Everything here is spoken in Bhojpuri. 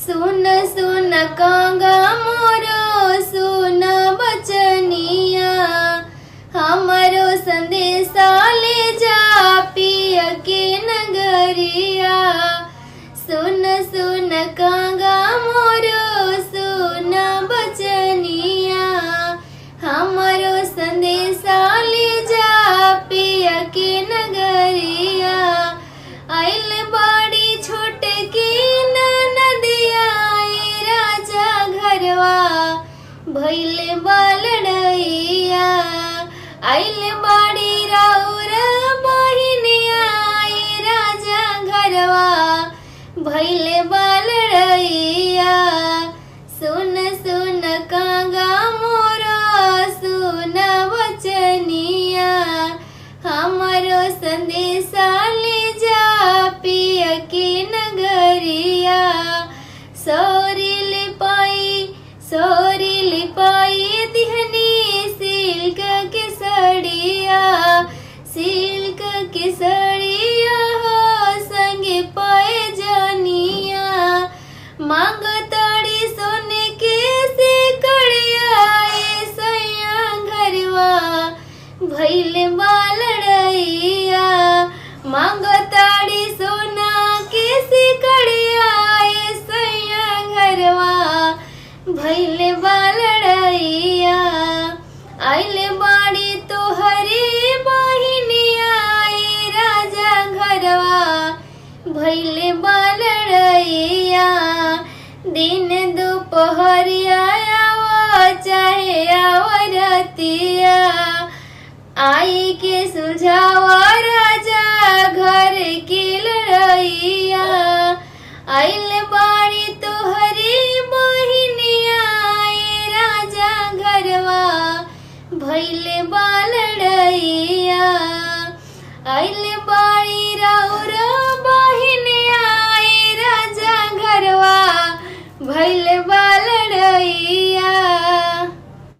सुन सुन कांगा मोरो सुन बचनिया, हमारो संदेशा ले जा पिया के नगरिया। सुन सुन कांगा मोरो सुन बचनिया, हमारो संदेशा ले जा पिया के नगरिया। आइल बाड़ी छोट की नदिया राजा घरवा भैल बालड़ैया। आइल बाड़ी राउर बहिनिया राजा घरवा भैल बालड़ैया। सुन सुन कांगा मोरा सुन वचनिया, हमारो संदेशा ले जा पिया के नगरिया। सोरी लिपाई दिहनी सिल्क के सड़िया, सिल्क के सड़िया हो संगे पाए जानिया। मांग तड़ी सोने के सिकड़िया सैया घरवा भैल बालड़ैया। मांग ताड़ी सोना के सिकड़िया सैया घरवा भैल बालड़ैया। आइल बाड़ी तोहरी बहिनिया राजा घरवा भैल बालड़ैया। दिन दोपहरिया आवा चाहे आवरतिया, आई के सुलझावा राजा घर की लड़ैया। आइल बाड़ी तोहरी बहिनिया राजा घरवा भैल बालड़ैया। आइल बाड़ी